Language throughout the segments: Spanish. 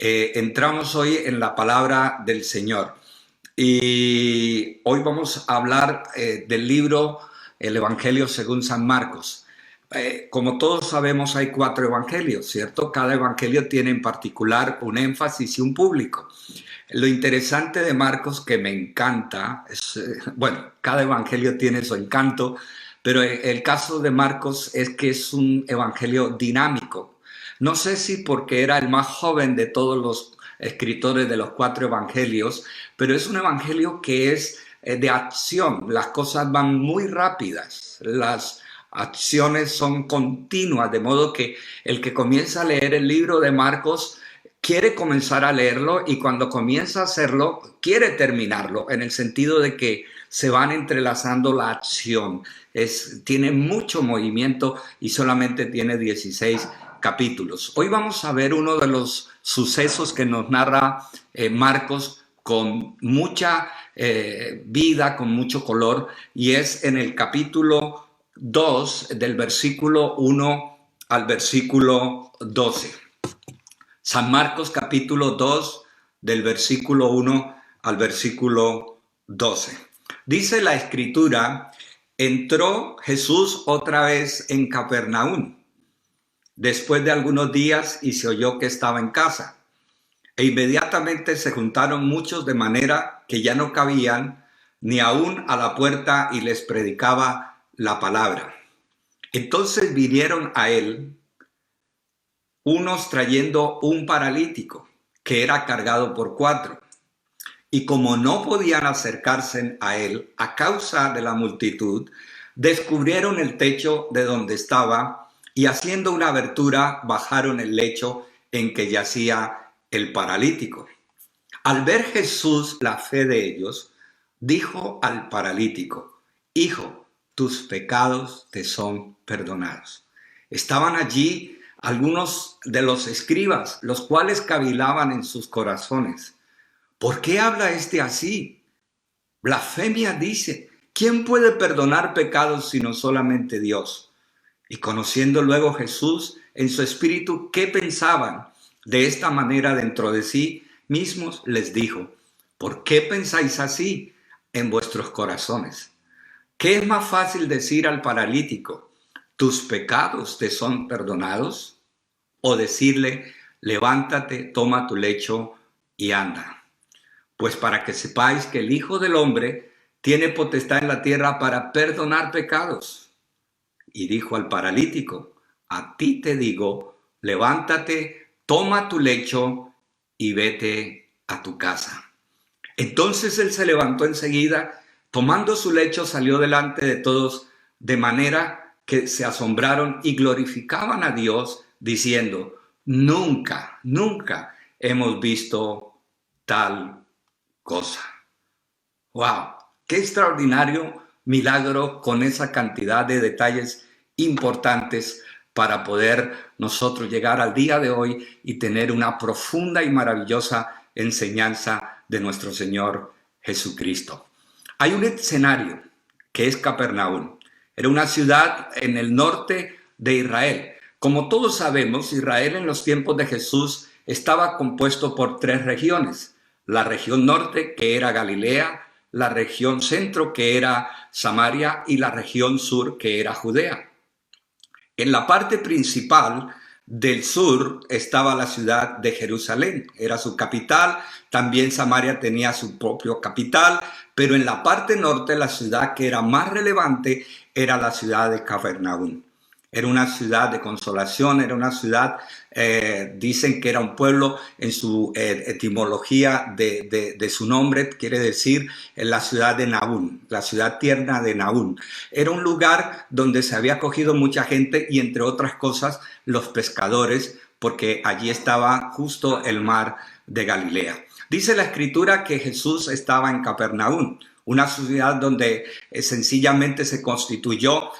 Entramos hoy en la palabra del Señor y hoy vamos a hablar del libro El Evangelio según San Marcos. Como todos sabemos, hay 4 evangelios, ¿cierto? Cada evangelio tiene en particular un énfasis y un público. Lo interesante de Marcos, que me encanta, es, bueno, cada evangelio tiene su encanto, pero el caso de Marcos es que es un evangelio dinámico. No sé si porque era el más joven de todos los escritores de los 4 evangelios, pero es un evangelio que es de acción. Las cosas van muy rápidas, las acciones son continuas, de modo que el que comienza a leer el libro de Marcos quiere comenzar a leerlo y cuando comienza a hacerlo quiere terminarlo, en el sentido de que se van entrelazando la acción. Tiene mucho movimiento y solamente tiene 16 capítulos. Hoy vamos a ver uno de los sucesos que nos narra Marcos con mucha vida, con mucho color, y es en el capítulo 2, del versículo 1 al versículo 12. San Marcos capítulo 2, del versículo 1 al versículo 12. Dice la escritura: entró Jesús otra vez en Capernaum después de algunos días y se oyó que estaba en casa. E inmediatamente se juntaron muchos de manera que ya no cabían ni aún a la puerta y les predicaba la palabra. Entonces vinieron a él unos trayendo un paralítico que era cargado por 4. Y como no podían acercarse a él a causa de la multitud, descubrieron el techo de donde estaba y haciendo una abertura bajaron el lecho en que yacía el paralítico. Al ver Jesús la fe de ellos, dijo al paralítico: hijo, tus pecados te son perdonados. Estaban allí algunos de los escribas, los cuales cavilaban en sus corazones: ¿por qué habla este así? Blasfemia dice. ¿Quién puede perdonar pecados sino solamente Dios? Y conociendo luego Jesús en su espíritu qué pensaban, de esta manera dentro de sí mismos les dijo: ¿por qué pensáis así en vuestros corazones? ¿Qué es más fácil decir al paralítico: tus pecados te son perdonados? O decirle: levántate, toma tu lecho y anda. Pues para que sepáis que el Hijo del Hombre tiene potestad en la tierra para perdonar pecados. Y dijo al paralítico: a ti te digo, levántate, toma tu lecho y vete a tu casa. Entonces él se levantó enseguida, tomando su lecho salió delante de todos, de manera que se asombraron y glorificaban a Dios, diciendo: nunca, nunca hemos visto tal cosa. ¡Wow! ¡Qué extraordinario milagro con esa cantidad de detalles importantes para poder nosotros llegar al día de hoy y tener una profunda y maravillosa enseñanza de nuestro Señor Jesucristo! Hay un escenario que es Capernaum. Era una ciudad en el norte de Israel. Como todos sabemos, Israel en los tiempos de Jesús estaba compuesto por 3 regiones. La región norte, que era Galilea, la región centro, que era Samaria, y la región sur, que era Judea. En la parte principal del sur estaba la ciudad de Jerusalén, era su capital. También Samaria tenía su propio capital, pero en la parte norte la ciudad que era más relevante era la ciudad de Capernaum. Era una ciudad de consolación, era una ciudad, dicen que era un pueblo en su etimología de su nombre, quiere decir la ciudad de Nahum, la ciudad tierna de Nahum. Era un lugar donde se había acogido mucha gente y entre otras cosas los pescadores, porque allí estaba justo el mar de Galilea. Dice la escritura que Jesús estaba en Capernaum, una ciudad donde sencillamente se constituyó.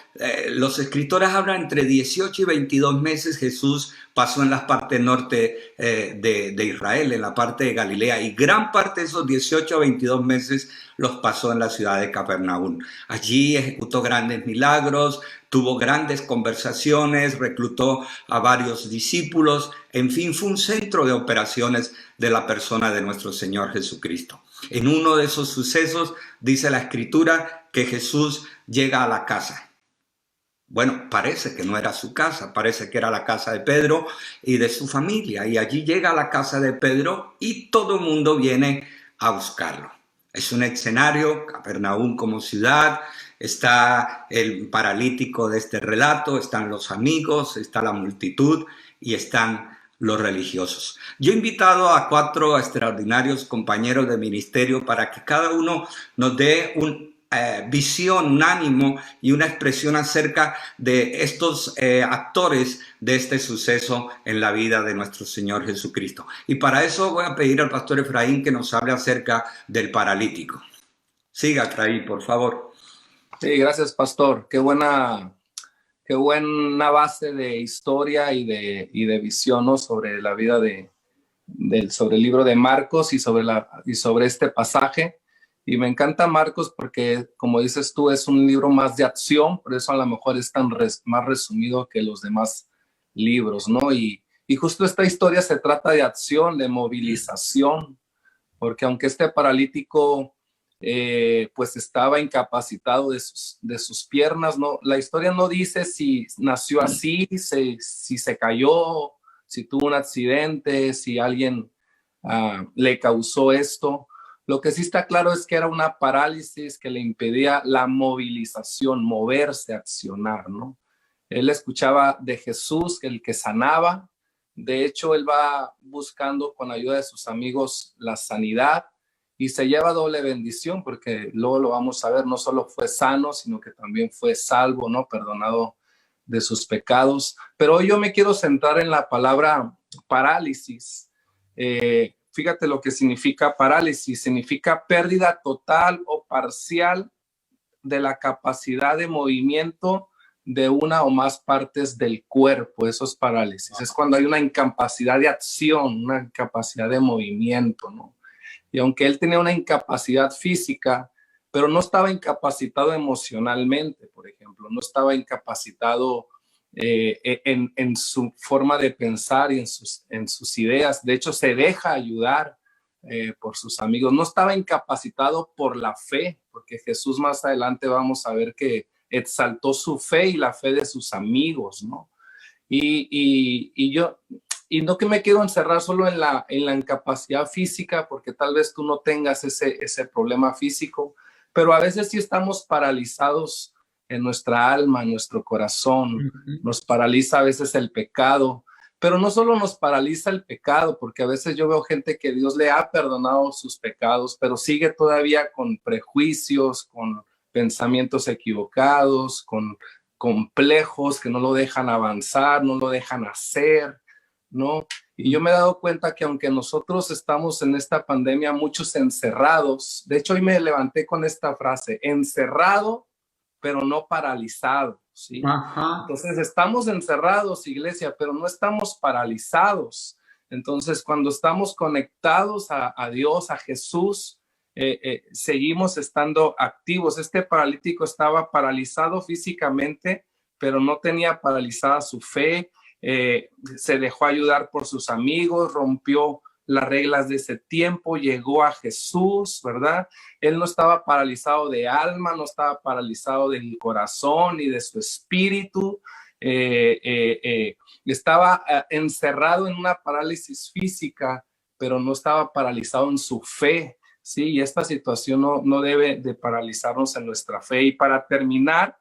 Los escritores hablan entre 18 y 22 meses Jesús pasó en la parte norte de Israel, en la parte de Galilea, y gran parte de esos 18 a 22 meses los pasó en la ciudad de Capernaum. Allí ejecutó grandes milagros, tuvo grandes conversaciones, reclutó a varios discípulos, en fin, fue un centro de operaciones de la persona de nuestro Señor Jesucristo. En uno de esos sucesos dice la Escritura que Jesús llega a la casa. Bueno, parece que no era su casa, parece que era la casa de Pedro y de su familia. Y allí llega a la casa de Pedro y todo el mundo viene a buscarlo. Es un escenario, Capernaum como ciudad, está el paralítico de este relato, están los amigos, está la multitud y están los religiosos. Yo he invitado a 4 extraordinarios compañeros de ministerio para que cada uno nos dé visión, un ánimo y una expresión acerca de estos actores de este suceso en la vida de nuestro Señor Jesucristo. Y para eso voy a pedir al pastor Efraín que nos hable acerca del paralítico. Siga, Efraín, por favor. Sí, gracias, pastor. Qué buena base de historia y de visión, ¿no? Sobre la vida sobre el libro de Marcos y sobre este pasaje. Y me encanta Marcos porque, como dices tú, es un libro más de acción, por eso a lo mejor es más resumido que los demás libros, ¿no? Y justo esta historia se trata de acción, de movilización, porque aunque este paralítico pues estaba incapacitado de sus piernas, ¿no? La historia no dice si nació así, si se cayó, si tuvo un accidente, si alguien le causó esto. Lo que sí está claro es que era una parálisis que le impedía la movilización, moverse, accionar, ¿no? Él escuchaba de Jesús, el que sanaba. De hecho, él va buscando con ayuda de sus amigos la sanidad y se lleva doble bendición, porque luego lo vamos a ver, no solo fue sano, sino que también fue salvo, ¿no? Perdonado de sus pecados. Pero hoy yo me quiero centrar en la palabra parálisis. Fíjate lo que significa parálisis. Significa pérdida total o parcial de la capacidad de movimiento de una o más partes del cuerpo. Eso es parálisis. Es cuando hay una incapacidad de acción, una incapacidad de movimiento, ¿no? Y aunque él tenía una incapacidad física, pero no estaba incapacitado emocionalmente, por ejemplo, no estaba incapacitado en su forma de pensar y en sus ideas. De hecho, se deja ayudar por sus amigos. No estaba incapacitado por la fe, porque Jesús más adelante vamos a ver que exaltó su fe y la fe de sus amigos, ¿no? Y no que me quiero encerrar solo en la incapacidad física, porque tal vez tú no tengas ese problema físico, pero a veces sí estamos paralizados en nuestra alma, en nuestro corazón. Nos paraliza a veces el pecado, pero no solo nos paraliza el pecado, porque a veces yo veo gente que Dios le ha perdonado sus pecados, pero sigue todavía con prejuicios, con pensamientos equivocados, con complejos que no lo dejan avanzar, no lo dejan hacer, ¿no? Y yo me he dado cuenta que aunque nosotros estamos en esta pandemia, muchos encerrados, de hecho hoy me levanté con esta frase, encerrado, pero no paralizado, ¿sí? Ajá. Entonces estamos encerrados, iglesia, pero no estamos paralizados. Entonces cuando estamos conectados a Dios, a Jesús, seguimos estando activos. Este paralítico estaba paralizado físicamente, pero no tenía paralizada su fe. Se dejó ayudar por sus amigos, rompió las reglas de ese tiempo, llegó a Jesús, ¿verdad? Él no estaba paralizado de alma, no estaba paralizado del corazón ni de su espíritu. Estaba encerrado en una parálisis física, pero no estaba paralizado en su fe, ¿sí? Y esta situación no debe de paralizarnos en nuestra fe. Y para terminar,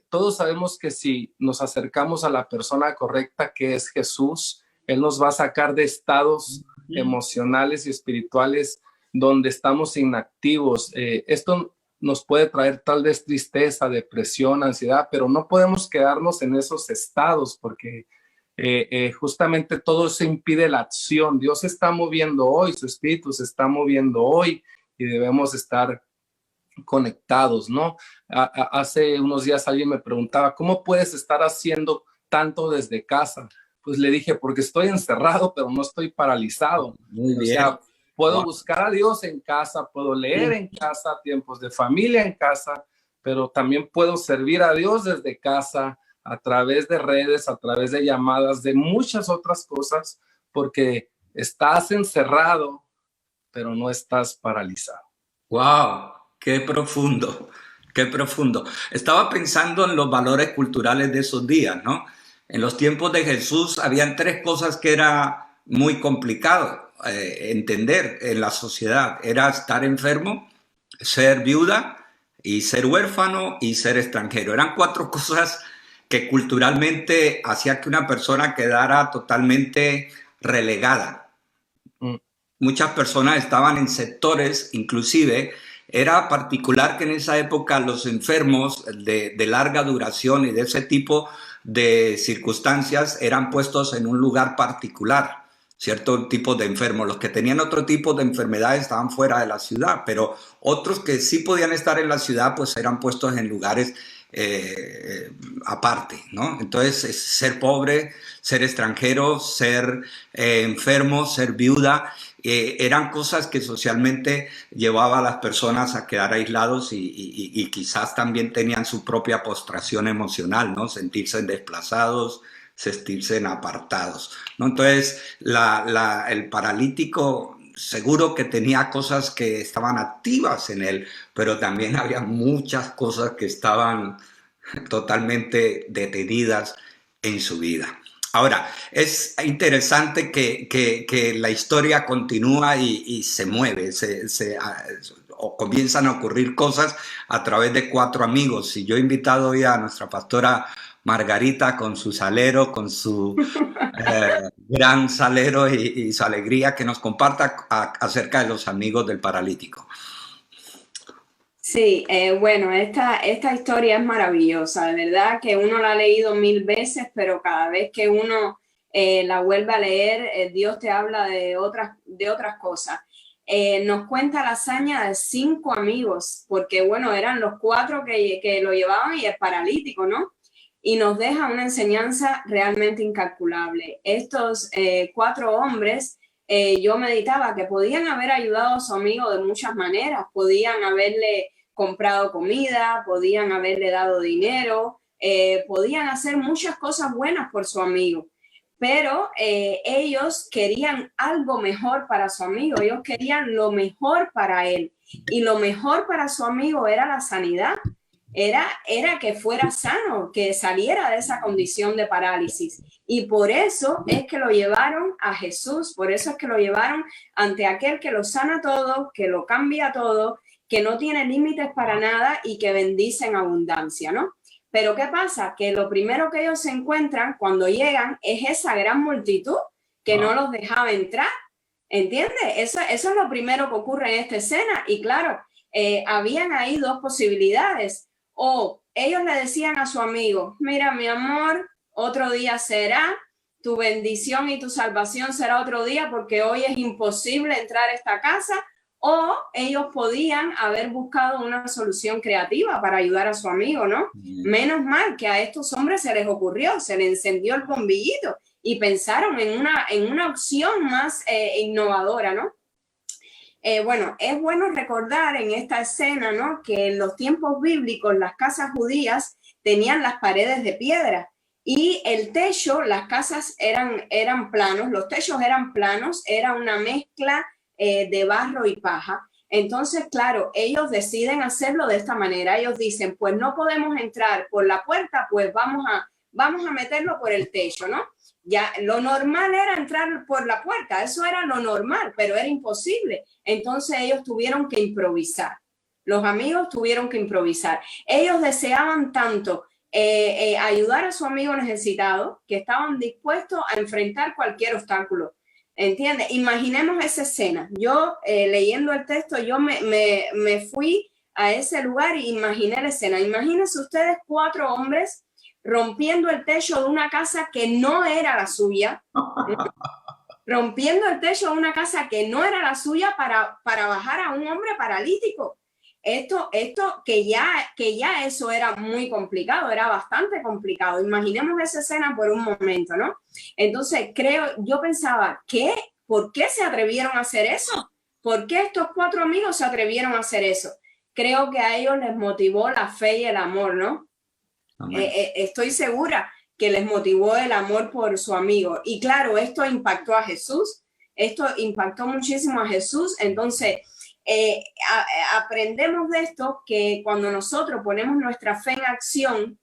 todos sabemos que si nos acercamos a la persona correcta, que es Jesús, Él nos va a sacar de estados emocionales y espirituales donde estamos inactivos. Esto nos puede traer tal vez tristeza, depresión, ansiedad, pero no podemos quedarnos en esos estados porque justamente todo eso impide la acción. Dios se está moviendo hoy, su espíritu se está moviendo hoy y debemos estar conectados, ¿no? Hace unos días alguien me preguntaba, ¿cómo puedes estar haciendo tanto desde casa? Pues le dije, porque estoy encerrado, pero no estoy paralizado. Muy O bien. sea, puedo Wow. buscar a Dios en casa, puedo leer en casa, tiempos de familia en casa, pero también puedo servir a Dios desde casa, a través de redes, a través de llamadas, de muchas otras cosas, porque estás encerrado, pero no estás paralizado. Wow, qué profundo, qué profundo. Estaba pensando en los valores culturales de esos días, ¿no? En los tiempos de Jesús habían tres cosas que era muy complicado entender en la sociedad. Era estar enfermo, ser viuda y ser huérfano y ser extranjero. Eran cuatro cosas que culturalmente hacía que una persona quedara totalmente relegada. Mm. Muchas personas estaban en sectores, inclusive era particular que en esa época los enfermos de larga duración y de ese tipo de circunstancias eran puestos en un lugar particular, cierto tipo de enfermos. Los que tenían otro tipo de enfermedades estaban fuera de la ciudad, pero otros que sí podían estar en la ciudad pues eran puestos en lugares aparte, ¿no? Entonces, ser pobre, ser extranjero, ser enfermo, ser viuda, eran cosas que socialmente llevaba a las personas a quedar aislados y quizás también tenían su propia postración emocional, ¿no? Sentirse desplazados, sentirse apartados, ¿no? Entonces, el paralítico seguro que tenía cosas que estaban activas en él, pero también había muchas cosas que estaban totalmente detenidas en su vida. Ahora, es interesante que la historia continúa y se mueve, o comienzan a ocurrir cosas a través de cuatro amigos. Y yo he invitado hoy a nuestra pastora Margarita con su salero, con su gran salero y su alegría, que nos comparta acerca de los amigos del paralítico. Sí, bueno, esta historia es maravillosa, de verdad que uno la ha leído 1000 veces, pero cada vez que uno la vuelve a leer, Dios te habla de otras cosas. Nos cuenta la hazaña de 5 amigos, porque bueno, eran los 4 que lo llevaban y el paralítico, ¿no? Y nos deja una enseñanza realmente incalculable. Estos 4 hombres, yo meditaba que podían haber ayudado a su amigo de muchas maneras, podían haberle comprado comida, podían haberle dado dinero, podían hacer muchas cosas buenas por su amigo, pero ellos querían algo mejor para su amigo, ellos querían lo mejor para él, y lo mejor para su amigo era la sanidad, era que fuera sano, que saliera de esa condición de parálisis. Y por eso es que lo llevaron a Jesús, por eso es que lo llevaron ante aquel que lo sana todo, que lo cambia todo, que no tiene límites para nada y que bendice en abundancia, ¿no? Pero ¿qué pasa? Que lo primero que ellos se encuentran cuando llegan es esa gran multitud que no los dejaba entrar, ¿entiendes? Eso es lo primero que ocurre en esta escena. Y claro, habían ahí 2 posibilidades. O ellos le decían a su amigo, mira mi amor, otro día será, tu bendición y tu salvación será otro día porque hoy es imposible entrar a esta casa. O ellos podían haber buscado una solución creativa para ayudar a su amigo, ¿no? Menos mal que a estos hombres se les ocurrió, se les encendió el bombillito y pensaron en una opción más innovadora, ¿no? Bueno, es bueno recordar en esta escena, ¿no?, que en los tiempos bíblicos las casas judías tenían las paredes de piedra y el techo, las casas eran planos, los techos eran planos, era una mezcla de barro y paja. Entonces, claro, ellos deciden hacerlo de esta manera. Ellos dicen, pues no podemos entrar por la puerta, pues vamos a meterlo por el techo, ¿no? Ya lo normal era entrar por la puerta, eso era lo normal, pero era imposible. Entonces ellos tuvieron que improvisar. Los amigos tuvieron que improvisar. Ellos deseaban tanto ayudar a su amigo necesitado que estaban dispuestos a enfrentar cualquier obstáculo. ¿Entiendes? Imaginemos esa escena. Yo leyendo el texto, yo me fui a ese lugar e imaginé la escena. Imagínense ustedes 4 hombres rompiendo el techo de una casa que no era la suya, rompiendo el techo de una casa que no era la suya para bajar a un hombre paralítico. esto que ya eso era muy complicado, era bastante complicado. Imaginemos esa escena por un momento, ¿no? Entonces yo pensaba, ¿por qué se atrevieron a hacer eso? ¿Por qué estos 4 amigos se atrevieron a hacer eso? Creo que a ellos les motivó la fe y el amor, ¿no? Estoy segura que les motivó el amor por su amigo. Y claro, esto impactó a Jesús, esto impactó muchísimo a Jesús. Entonces, aprendemos de esto que cuando nosotros ponemos nuestra fe en acción,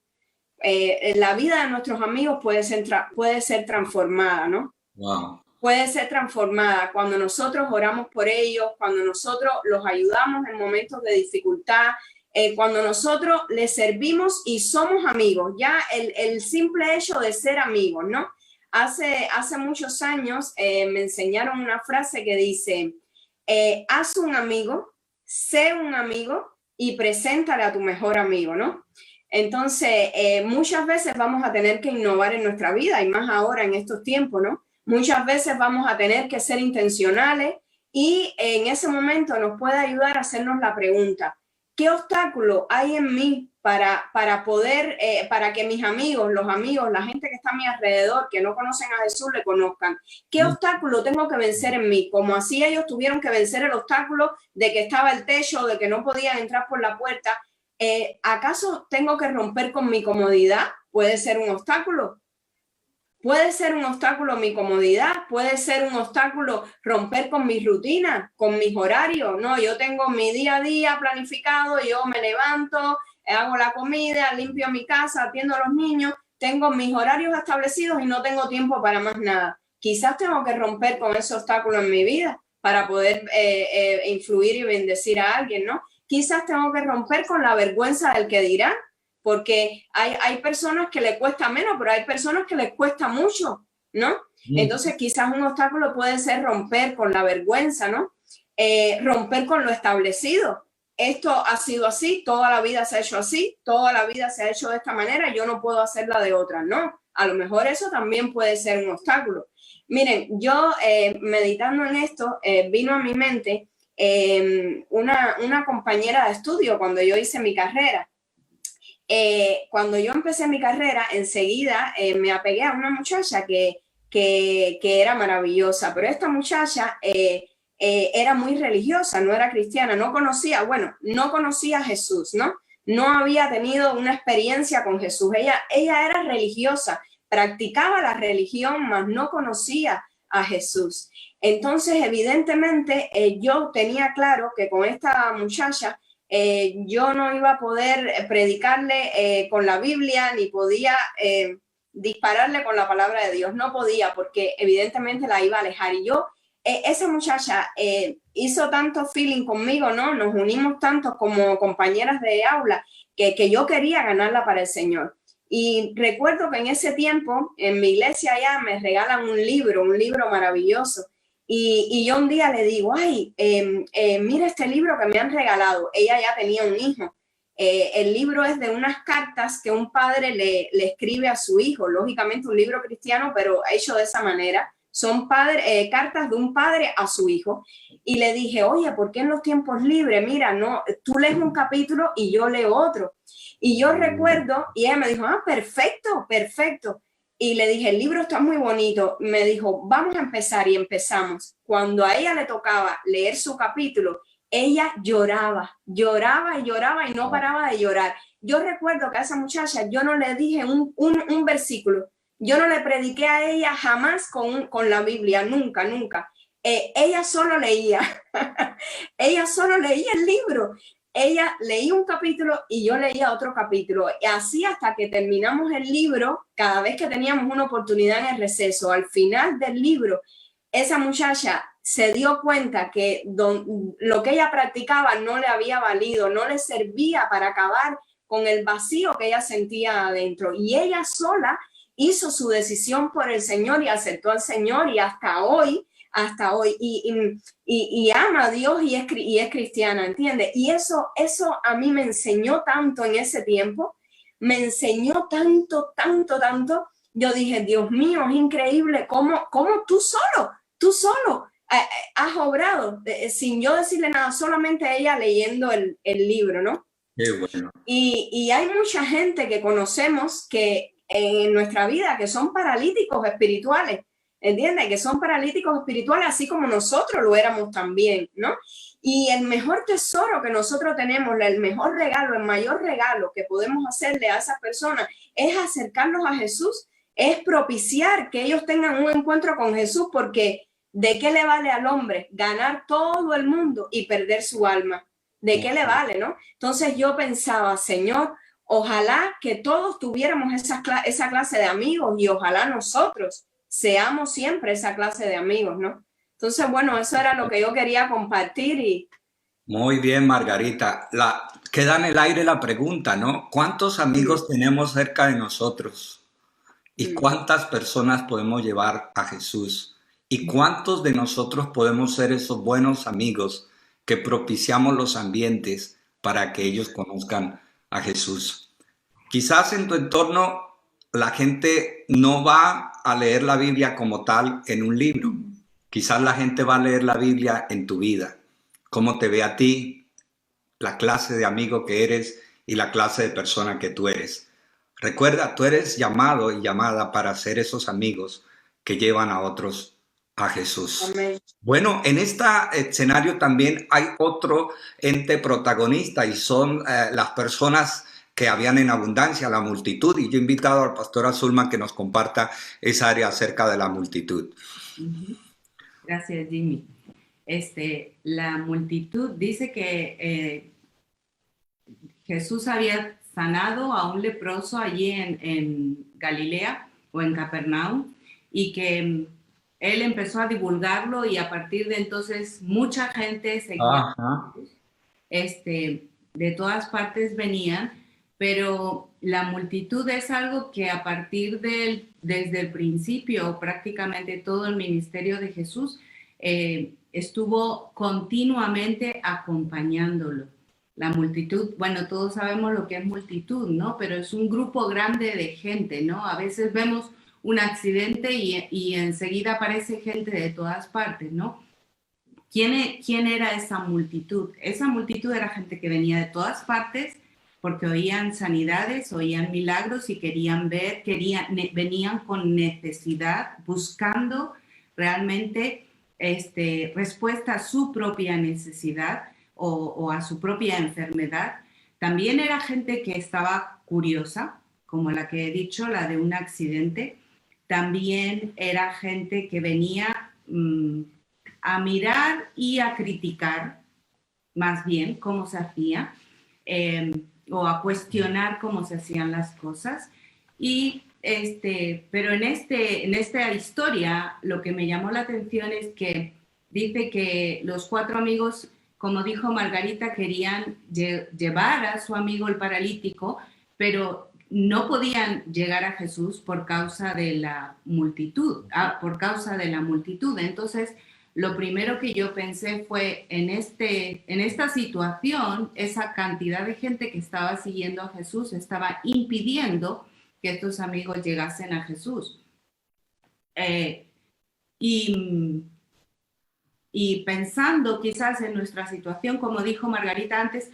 la vida de nuestros amigos puede ser transformada, ¿no? Wow. Puede ser transformada cuando nosotros oramos por ellos, cuando nosotros los ayudamos en momentos de dificultad, cuando nosotros les servimos y somos amigos. Ya el simple hecho de ser amigos, ¿no? Hace muchos años me enseñaron una frase que dice, haz un amigo, sé un amigo y preséntale a tu mejor amigo, ¿no? Entonces, muchas veces vamos a tener que innovar en nuestra vida y más ahora en estos tiempos, ¿no? Muchas veces vamos a tener que ser intencionales y en ese momento nos puede ayudar a hacernos la pregunta, ¿qué obstáculo hay en mí para poder, para que mis amigos, la gente que está a mi alrededor, que no conocen a Jesús, le conozcan? ¿Qué obstáculo tengo que vencer en mí? Como así ellos tuvieron que vencer el obstáculo de que estaba el techo, de que no podían entrar por la puerta. ¿Acaso tengo que romper con mi comodidad? Puede ser un obstáculo. Puede ser un obstáculo mi comodidad, puede ser un obstáculo romper con mis rutinas, con mis horarios. No, yo tengo mi día a día planificado, yo me levanto, hago la comida, limpio mi casa, atiendo a los niños, tengo mis horarios establecidos y no tengo tiempo para más nada. Quizás tengo que romper con ese obstáculo en mi vida para poder influir y bendecir a alguien, ¿no? Quizás tengo que romper con la vergüenza del que dirán, porque hay personas que le cuesta menos, pero hay personas que les cuesta mucho, ¿no? Entonces quizás un obstáculo puede ser romper con la vergüenza, ¿no? Romper con lo establecido. Esto ha sido así, toda la vida se ha hecho así, toda la vida se ha hecho de esta manera, yo no puedo hacerla de otra, ¿no? A lo mejor eso también puede ser un obstáculo. Miren, yo meditando en esto, vino a mi mente una compañera de estudio cuando yo hice mi carrera. Cuando yo empecé mi carrera, enseguida me apegué a una muchacha que era maravillosa, pero esta muchacha era muy religiosa, no era cristiana, no conocía a Jesús, ¿no? No había tenido una experiencia con Jesús. Ella era religiosa, practicaba la religión, mas no conocía a Jesús. Entonces, evidentemente, yo tenía claro que con esta muchacha yo no iba a poder predicarle con la Biblia, ni podía dispararle con la palabra de Dios. No podía, porque evidentemente la iba a alejar. Y esa muchacha hizo tanto feeling conmigo, ¿no? Nos unimos tanto como compañeras de aula que yo quería ganarla para el Señor. Y recuerdo que en ese tiempo, en mi iglesia ya me regalan un libro maravilloso. Y yo un día le digo, mira este libro que me han regalado. Ella ya tenía un hijo. El libro es de unas cartas que un padre le escribe a su hijo. Lógicamente un libro cristiano, pero hecho de esa manera. Son cartas de un padre a su hijo. Y le dije, oye, ¿por qué en los tiempos libres? Mira, no, tú lees un capítulo y yo leo otro. Y yo recuerdo, y ella me dijo, perfecto, perfecto. Y le dije, el libro está muy bonito. Me dijo, vamos a empezar, y empezamos. Cuando a ella le tocaba leer su capítulo, ella lloraba y no paraba de llorar. Yo recuerdo que a esa muchacha yo no le dije un versículo. Yo no le prediqué a ella jamás con la Biblia, nunca. Ella solo leía. Ella solo leía el libro. Ella leía un capítulo y yo leía otro capítulo. Y así hasta que terminamos el libro, cada vez que teníamos una oportunidad en el receso, al final del libro, esa muchacha se dio cuenta que lo que ella practicaba no le había valido, no le servía para acabar con el vacío que ella sentía adentro. Y ella sola hizo su decisión por el Señor y aceptó al Señor, y hasta hoy, y ama a Dios y es cristiana, ¿entiendes? Y eso a mí me enseñó tanto en ese tiempo, me enseñó tanto. Yo dije, Dios mío, es increíble cómo tú solo has obrado sin yo decirle nada, solamente ella leyendo el libro, ¿no? Qué bueno. Y hay mucha gente que conocemos que en nuestra vida que son paralíticos espirituales, ¿entiendes? Que son paralíticos espirituales así como nosotros lo éramos también, ¿no? Y el mejor tesoro que nosotros tenemos, el mejor regalo, el mayor regalo que podemos hacerle a esas personas es acercarnos a Jesús, es propiciar que ellos tengan un encuentro con Jesús, porque ¿de qué le vale al hombre ganar todo el mundo y perder su alma? ¿De qué le vale, no? Entonces yo pensaba, Señor, ojalá que todos tuviéramos esa clase de amigos y ojalá nosotros seamos siempre esa clase de amigos, ¿no? Entonces, bueno, eso era lo que yo quería compartir y... Muy bien, Margarita. Queda en el aire la pregunta, ¿no? ¿Cuántos amigos tenemos cerca de nosotros? ¿Y cuántas personas podemos llevar a Jesús? ¿Y cuántos de nosotros podemos ser esos buenos amigos que propiciamos los ambientes para que ellos conozcan a Jesús? Quizás en tu entorno la gente no va a leer la Biblia como tal en un libro. Quizás la gente va a leer la Biblia en tu vida, cómo te ve a ti, la clase de amigo que eres y la clase de persona que tú eres. Recuerda, tú eres llamado y llamada para ser esos amigos que llevan a otros a Jesús. Amén. Bueno, en este escenario también hay otro ente protagonista y son las personas que habían en abundancia, la multitud. Y yo he invitado al pastor Azulman que nos comparta esa área acerca de la multitud. Gracias, Jimmy. La multitud dice que Jesús había sanado a un leproso allí en Galilea o en Capernaum y que él empezó a divulgarlo y a partir de entonces mucha gente seguía. De todas partes venían, pero la multitud es algo que a partir desde el principio, prácticamente todo el ministerio de Jesús estuvo continuamente acompañándolo. La multitud, bueno, todos sabemos lo que es multitud, ¿no? Pero es un grupo grande de gente, ¿no? A veces vemos un accidente y enseguida aparece gente de todas partes, ¿no? ¿Quién era esa multitud? Esa multitud era gente que venía de todas partes porque oían sanidades, oían milagros y querían ver, venían con necesidad, buscando realmente respuesta a su propia necesidad o a su propia enfermedad. También era gente que estaba curiosa, como la que he dicho, la de un accidente. También era gente que venía a mirar y a criticar, más bien, cómo se hacía, o a cuestionar cómo se hacían las cosas. Pero en esta historia, lo que me llamó la atención es que dice que los 4 amigos, como dijo Margarita, querían llevar a su amigo el paralítico, pero no podían llegar a Jesús por causa de la multitud, Entonces, lo primero que yo pensé fue en esta situación, esa cantidad de gente que estaba siguiendo a Jesús estaba impidiendo que estos amigos llegasen a Jesús. Y pensando quizás en nuestra situación, como dijo Margarita antes,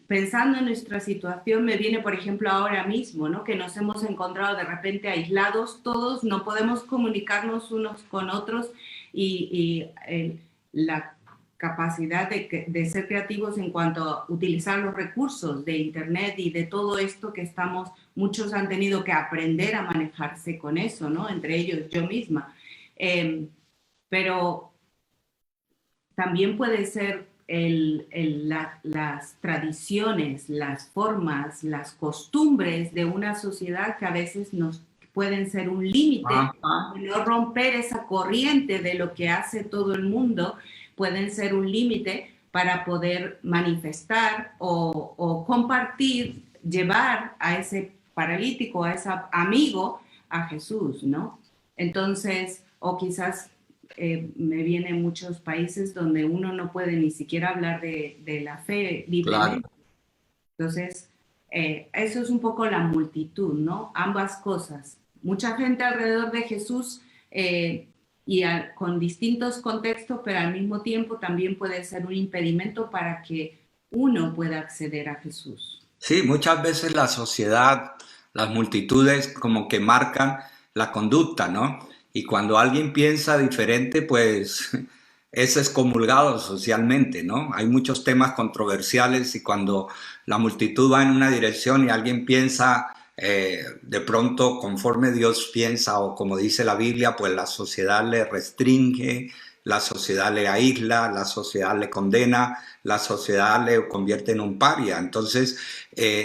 pensando en nuestra situación me viene, por ejemplo, ahora mismo, ¿no? Que nos hemos encontrado de repente aislados todos, no podemos comunicarnos unos con otros y la capacidad de ser creativos en cuanto a utilizar los recursos de Internet y de todo esto que muchos han tenido que aprender a manejarse con eso, ¿no? Entre ellos yo misma. Pero también puede ser las tradiciones, las formas, las costumbres de una sociedad que a veces nos pueden ser un límite, no romper esa corriente de lo que hace todo el mundo, pueden ser un límite para poder manifestar o compartir, llevar a ese paralítico, a ese amigo, a Jesús, ¿no? Entonces, o quizás me vienen muchos países donde uno no puede ni siquiera hablar de la fe libremente. Claro. Entonces, eso es un poco la multitud, ¿no? Ambas cosas. Mucha gente alrededor de Jesús y con distintos contextos, pero al mismo tiempo también puede ser un impedimento para que uno pueda acceder a Jesús. Sí, muchas veces la sociedad, las multitudes como que marcan la conducta, ¿no? Y cuando alguien piensa diferente, pues es excomulgado socialmente, ¿no? Hay muchos temas controversiales y cuando la multitud va en una dirección y alguien piensa de pronto conforme Dios piensa o como dice la Biblia, pues la sociedad le restringe, la sociedad le aísla, la sociedad le condena, la sociedad le convierte en un paria. Entonces,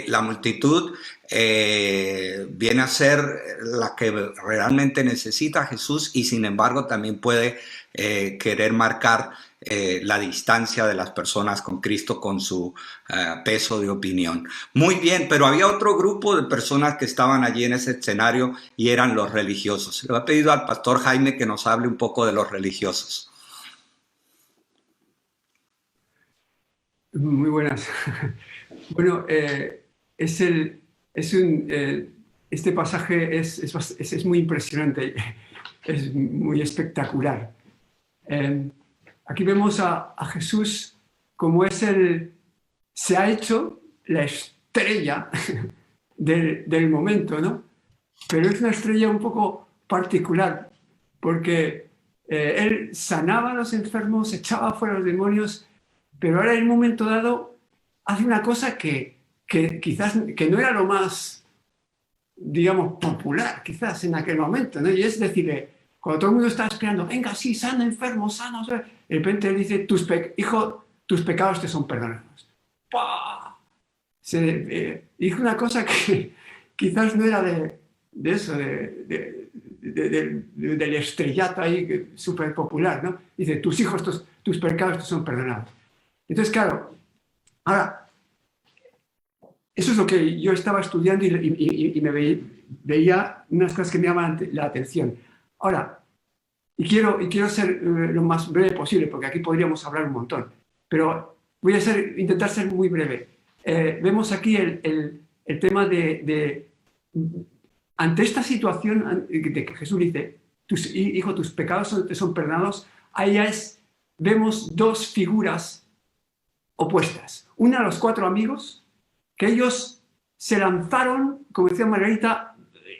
la multitud viene a ser la que realmente necesita a Jesús y sin embargo también puede querer marcar la distancia de las personas con Cristo con su peso de opinión. Muy bien, pero había otro grupo de personas que estaban allí en ese escenario y eran los religiosos. Le he pedido al pastor Jaime que nos hable un poco de los religiosos. Muy buenas. Bueno, este pasaje es muy impresionante, es muy espectacular. Aquí vemos a Jesús como se ha hecho la estrella del momento, ¿no? Pero es una estrella un poco particular, porque él sanaba a los enfermos, echaba fuera a los demonios, pero ahora en un momento dado hace una cosa que quizás que no era lo más, digamos, popular, quizás en aquel momento, ¿no? Y es decir, cuando todo el mundo está esperando, venga, sí, sana, enfermo, sana, de repente él dice, hijo, tus pecados te son perdonados. ¡Pah! Dijo una cosa que quizás no era de eso, del estrellato ahí súper popular, ¿no? Dice, tus pecados te son perdonados. Entonces, claro, ahora, eso es lo que yo estaba estudiando y me veía unas cosas que me llaman la atención. Ahora, y quiero ser lo más breve posible, porque aquí podríamos hablar un montón, pero voy a intentar ser muy breve. Vemos aquí el tema ante esta situación de que Jesús dice, hijo, tus pecados te son perdonados, ahí vemos dos figuras opuestas. Una, los 4 amigos, que ellos se lanzaron, como decía Margarita,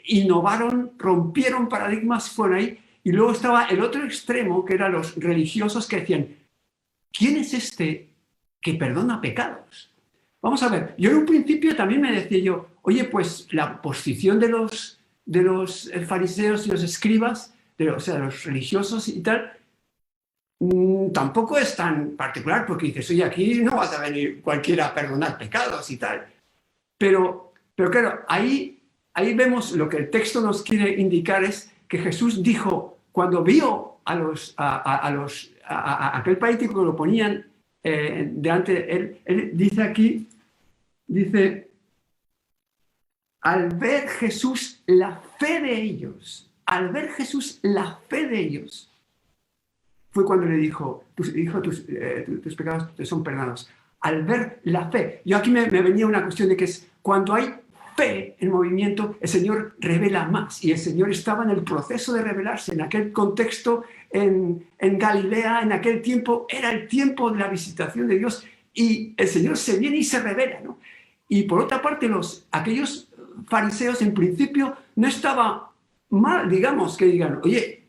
innovaron, rompieron paradigmas, fueron ahí. Y luego estaba el otro extremo, que eran los religiosos que decían, ¿quién es este que perdona pecados? Vamos a ver, yo en un principio también me decía yo, oye, pues la posición de los fariseos y los escribas, o sea, los religiosos y tal, tampoco es tan particular, porque dices, oye, aquí no vas a venir cualquiera a perdonar pecados y tal. Pero claro, ahí vemos lo que el texto nos quiere indicar es que Jesús dijo, cuando vio a aquel paralítico que lo ponían delante, él dice aquí, al ver Jesús la fe de ellos, fue cuando le dijo, tus pecados te son perdonados. Al ver la fe. Yo aquí me venía una cuestión de que es cuando hay fe en movimiento, el Señor revela más. Y el Señor estaba en el proceso de revelarse. En aquel contexto, en Galilea, en aquel tiempo, era el tiempo de la visitación de Dios. Y el Señor se viene y se revela, ¿no? Y por otra parte, aquellos fariseos en principio no estaba mal, digamos, que digan, oye,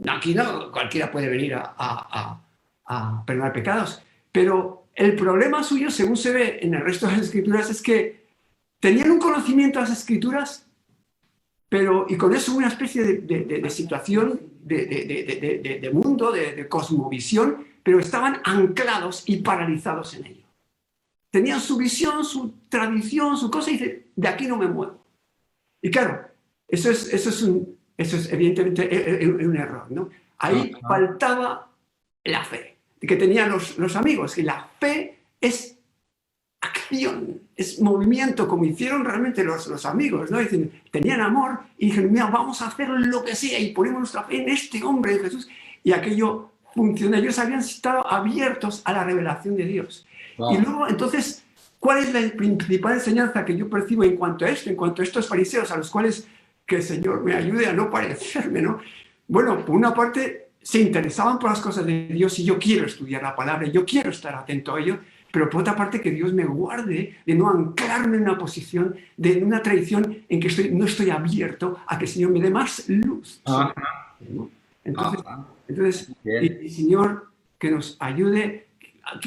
aquí no cualquiera puede venir a perdonar pecados, pero el problema suyo, según se ve en el resto de las escrituras, es que tenían un conocimiento de las escrituras, y con eso una especie de situación de mundo, de cosmovisión, pero estaban anclados y paralizados en ello. Tenían su visión, su tradición, su cosa, y dicen, de aquí no me muevo. Y claro, eso es evidentemente un error, ¿no? Ahí faltaba la fe que tenían los amigos, que la fe es acción, es movimiento, como hicieron realmente los amigos, ¿no? Dicen, tenían amor y dijeron, mira, vamos a hacer lo que sea y ponemos nuestra fe en este hombre de Jesús, y aquello funcionó. Ellos habían estado abiertos a la revelación de Dios. Wow. Y luego, entonces, ¿cuál es la principal enseñanza que yo percibo en cuanto a estos fariseos, a los cuales que el Señor me ayude a no parecerme, ¿no? bueno, por una parte se interesaban por las cosas de Dios y yo quiero estudiar la palabra, yo quiero estar atento a ello, pero por otra parte que Dios me guarde de no anclarme en una posición, de una tradición en que no estoy abierto a que el Señor me dé más luz. Ajá. ¿No? Entonces, Ajá. el Señor que nos ayude.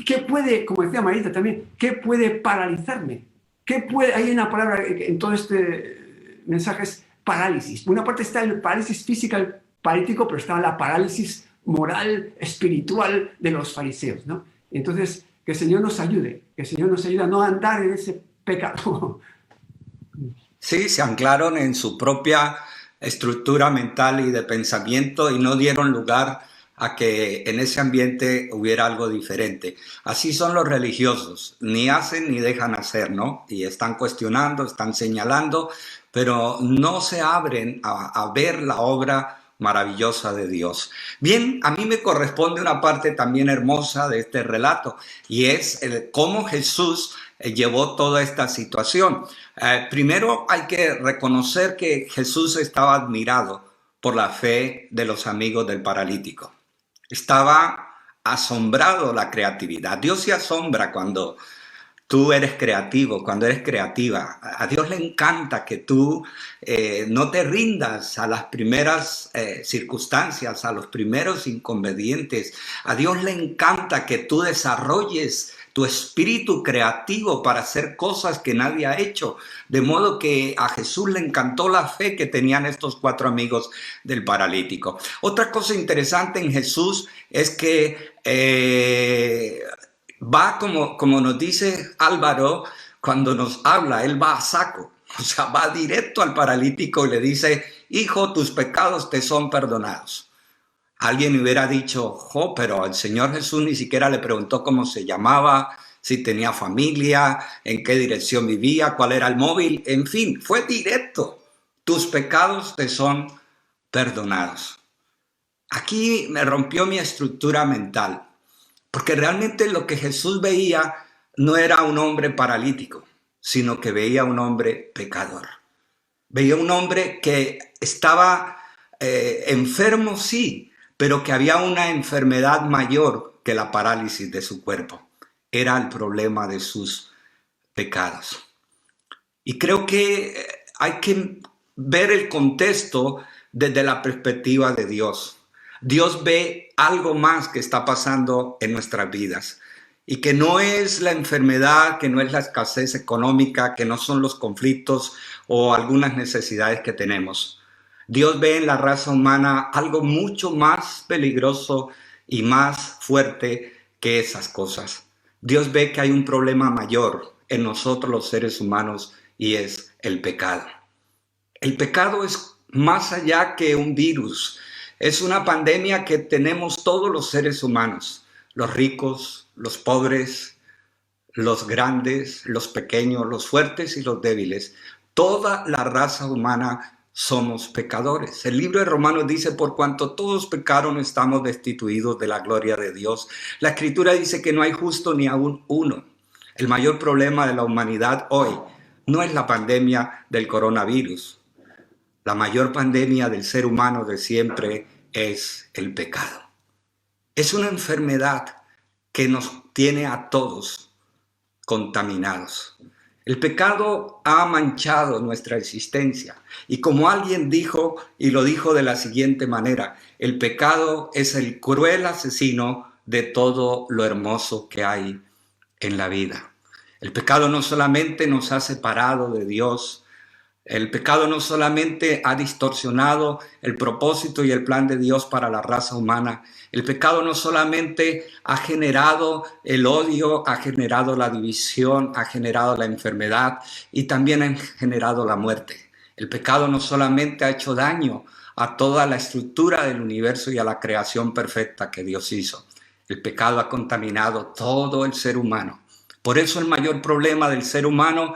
¿Qué puede, como decía Marita también, qué puede paralizarme? Hay una palabra en todo este mensaje, es parálisis. Por una parte está el parálisis físico, el paralítico, pero está la parálisis moral, espiritual de los fariseos, ¿no? Entonces, que el Señor nos ayude, a no andar en ese pecado. Sí, se anclaron en su propia estructura mental y de pensamiento y no dieron lugar a que en ese ambiente hubiera algo diferente. Así son los religiosos, ni hacen ni dejan hacer, ¿no? Y están cuestionando, están señalando, pero no se abren a ver la obra maravillosa de Dios. Bien, a mí me corresponde una parte también hermosa de este relato y es cómo Jesús llevó toda esta situación. Primero hay que reconocer que Jesús estaba admirado por la fe de los amigos del paralítico. Estaba asombrado la creatividad. Dios se asombra cuando tú eres creativo, cuando eres creativa. A Dios le encanta que tú no te rindas a las primeras circunstancias, a los primeros inconvenientes. A Dios le encanta que tú desarrolles tu espíritu creativo para hacer cosas que nadie ha hecho. De modo que a Jesús le encantó la fe que tenían estos 4 amigos del paralítico. Otra cosa interesante en Jesús es que va como nos dice Álvaro cuando nos habla, él va a saco. O sea, va directo al paralítico y le dice, hijo, tus pecados te son perdonados. Alguien hubiera dicho, pero el Señor Jesús ni siquiera le preguntó cómo se llamaba, si tenía familia, en qué dirección vivía, cuál era el móvil. En fin, fue directo. Tus pecados te son perdonados. Aquí me rompió mi estructura mental, porque realmente lo que Jesús veía no era un hombre paralítico, sino que veía un hombre pecador. Veía un hombre que estaba enfermo, sí, pero que había una enfermedad mayor que la parálisis de su cuerpo. Era el problema de sus pecados. Y creo que hay que ver el contexto desde la perspectiva de Dios. Dios ve algo más que está pasando en nuestras vidas y que no es la enfermedad, que no es la escasez económica, que no son los conflictos o algunas necesidades que tenemos. Dios ve en la raza humana algo mucho más peligroso y más fuerte que esas cosas. Dios ve que hay un problema mayor en nosotros los seres humanos y es el pecado. El pecado es más allá que un virus. Es una pandemia que tenemos todos los seres humanos, los ricos, los pobres, los grandes, los pequeños, los fuertes y los débiles. Toda la raza humana somos pecadores. El libro de Romanos dice, por cuanto todos pecaron, estamos destituidos de la gloria de Dios. La Escritura dice que no hay justo ni aún uno. El mayor problema de la humanidad hoy no es la pandemia del coronavirus. La mayor pandemia del ser humano de siempre es el pecado. Es una enfermedad que nos tiene a todos contaminados. El pecado ha manchado nuestra existencia y como alguien dijo, y lo dijo de la siguiente manera, el pecado es el cruel asesino de todo lo hermoso que hay en la vida. El pecado no solamente nos ha separado de Dios, el pecado no solamente ha distorsionado el propósito y el plan de Dios para la raza humana. El pecado no solamente ha generado el odio, ha generado la división, ha generado la enfermedad y también ha generado la muerte. El pecado no solamente ha hecho daño a toda la estructura del universo y a la creación perfecta que Dios hizo. El pecado ha contaminado todo el ser humano. Por eso el mayor problema del ser humano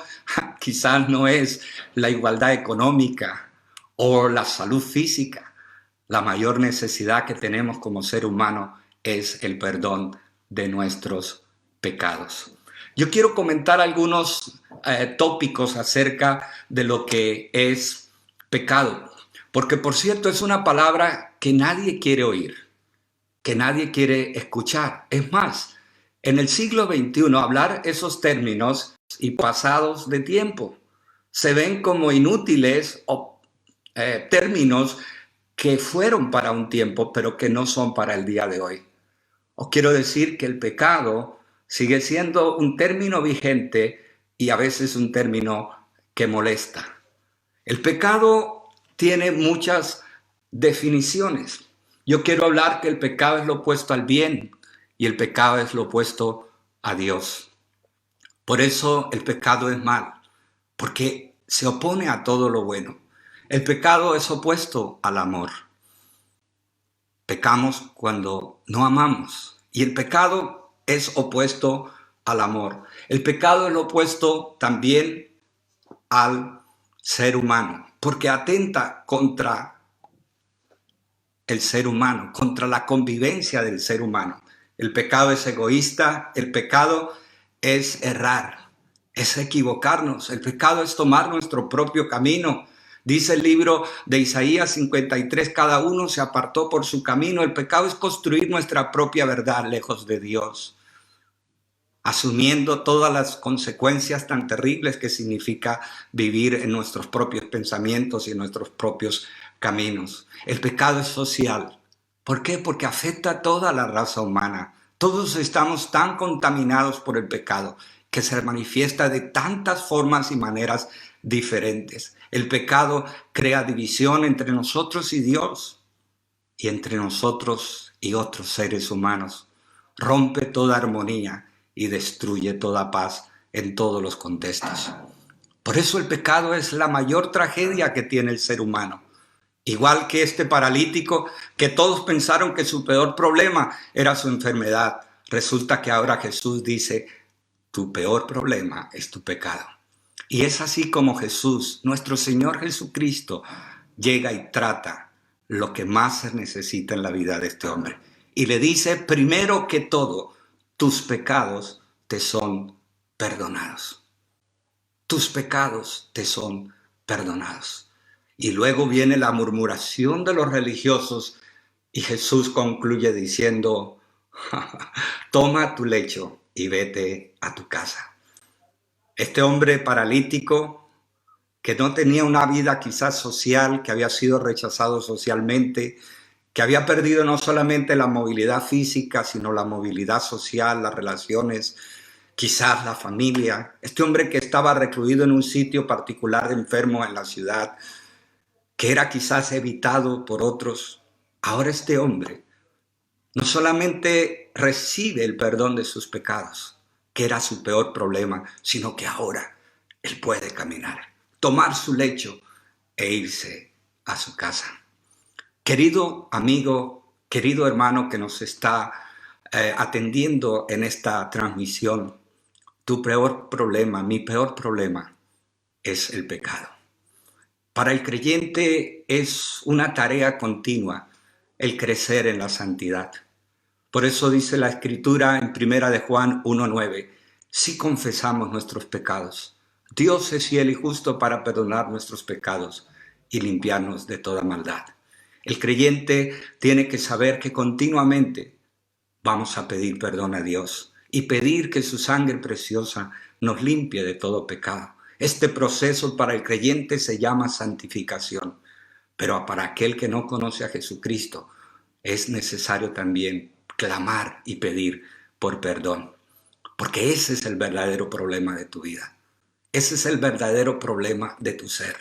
quizás no es la igualdad económica o la salud física. La mayor necesidad que tenemos como ser humano es el perdón de nuestros pecados. Yo quiero comentar algunos tópicos acerca de lo que es pecado. Porque por cierto es una palabra que nadie quiere oír, que nadie quiere escuchar. Es más, en el siglo XXI hablar esos términos y pasados de tiempo se ven como inútiles o términos que fueron para un tiempo, pero que no son para el día de hoy. Os quiero decir que el pecado sigue siendo un término vigente y a veces un término que molesta. El pecado tiene muchas definiciones. Yo quiero hablar que el pecado es lo opuesto al bien y el pecado es lo opuesto a Dios. Por eso el pecado es mal, porque se opone a todo lo bueno. El pecado es opuesto al amor. Pecamos cuando no amamos y el pecado es opuesto al amor. El pecado es lo opuesto también al ser humano, porque atenta contra el ser humano, contra la convivencia del ser humano. El pecado es egoísta, el pecado es errar, es equivocarnos, el pecado es tomar nuestro propio camino. Dice el libro de Isaías 53, cada uno se apartó por su camino. El pecado es construir nuestra propia verdad lejos de Dios, asumiendo todas las consecuencias tan terribles que significa vivir en nuestros propios pensamientos y en nuestros propios caminos. El pecado es social. ¿Por qué? Porque afecta a toda la raza humana. Todos estamos tan contaminados por el pecado que se manifiesta de tantas formas y maneras diferentes. El pecado crea división entre nosotros y Dios y entre nosotros y otros seres humanos. Rompe toda armonía y destruye toda paz en todos los contextos. Por eso el pecado es la mayor tragedia que tiene el ser humano. Igual que este paralítico, que todos pensaron que su peor problema era su enfermedad. Resulta que ahora Jesús dice, tu peor problema es tu pecado. Y es así como Jesús, nuestro Señor Jesucristo, llega y trata lo que más se necesita en la vida de este hombre. Y le dice, primero que todo, tus pecados te son perdonados. Tus pecados te son perdonados. Y luego viene la murmuración de los religiosos y Jesús concluye diciendo, toma tu lecho y vete a tu casa. Este hombre paralítico que no tenía una vida quizás social, que había sido rechazado socialmente, que había perdido no solamente la movilidad física, sino la movilidad social, las relaciones, quizás la familia. Este hombre que estaba recluido en un sitio particular de enfermo en la ciudad, que era quizás evitado por otros. Ahora este hombre no solamente recibe el perdón de sus pecados, que era su peor problema, sino que ahora él puede caminar, tomar su lecho e irse a su casa. Querido amigo, querido hermano que nos está atendiendo en esta transmisión, tu peor problema, mi peor problema es el pecado. Para el creyente es una tarea continua el crecer en la santidad. Por eso dice la Escritura en 1 de Juan 1:9, si confesamos nuestros pecados, Dios es fiel y justo para perdonar nuestros pecados y limpiarnos de toda maldad. El creyente tiene que saber que continuamente vamos a pedir perdón a Dios y pedir que su sangre preciosa nos limpie de todo pecado. Este proceso para el creyente se llama santificación, pero para aquel que no conoce a Jesucristo es necesario también clamar y pedir por perdón, porque ese es el verdadero problema de tu vida. Ese es el verdadero problema de tu ser.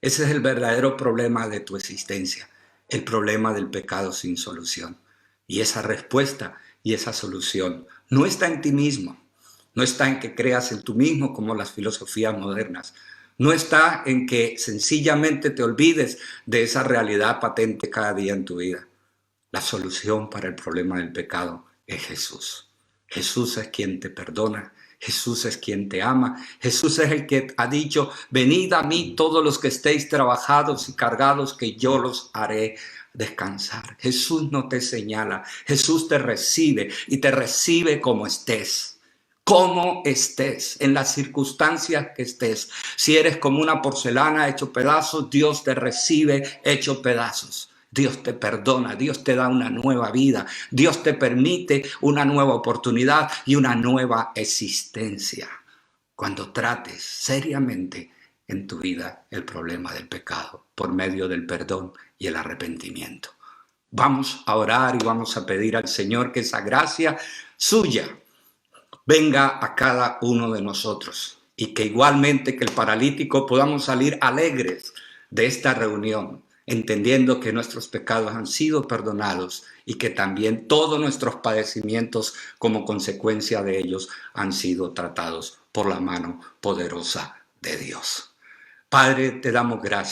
Ese es el verdadero problema de tu existencia, el problema del pecado sin solución. Y esa respuesta y esa solución no está en ti mismo, no está en que creas en tú mismo como las filosofías modernas, no está en que sencillamente te olvides de esa realidad patente cada día en tu vida. La solución para el problema del pecado es Jesús. Jesús es quien te perdona, Jesús es quien te ama, Jesús es el que ha dicho, venid a mí todos los que estéis trabajados y cargados, que yo los haré descansar. Jesús no te señala, Jesús te recibe y te recibe como estés, Cómo estés, en las circunstancias que estés. Si eres como una porcelana hecho pedazos, Dios te recibe hecho pedazos. Dios te perdona, Dios te da una nueva vida, Dios te permite una nueva oportunidad y una nueva existencia. Cuando trates seriamente en tu vida el problema del pecado por medio del perdón y el arrepentimiento. Vamos a orar y vamos a pedir al Señor que esa gracia suya venga a cada uno de nosotros y que igualmente que el paralítico podamos salir alegres de esta reunión, entendiendo que nuestros pecados han sido perdonados y que también todos nuestros padecimientos como consecuencia de ellos han sido tratados por la mano poderosa de Dios. Padre, te damos gracias.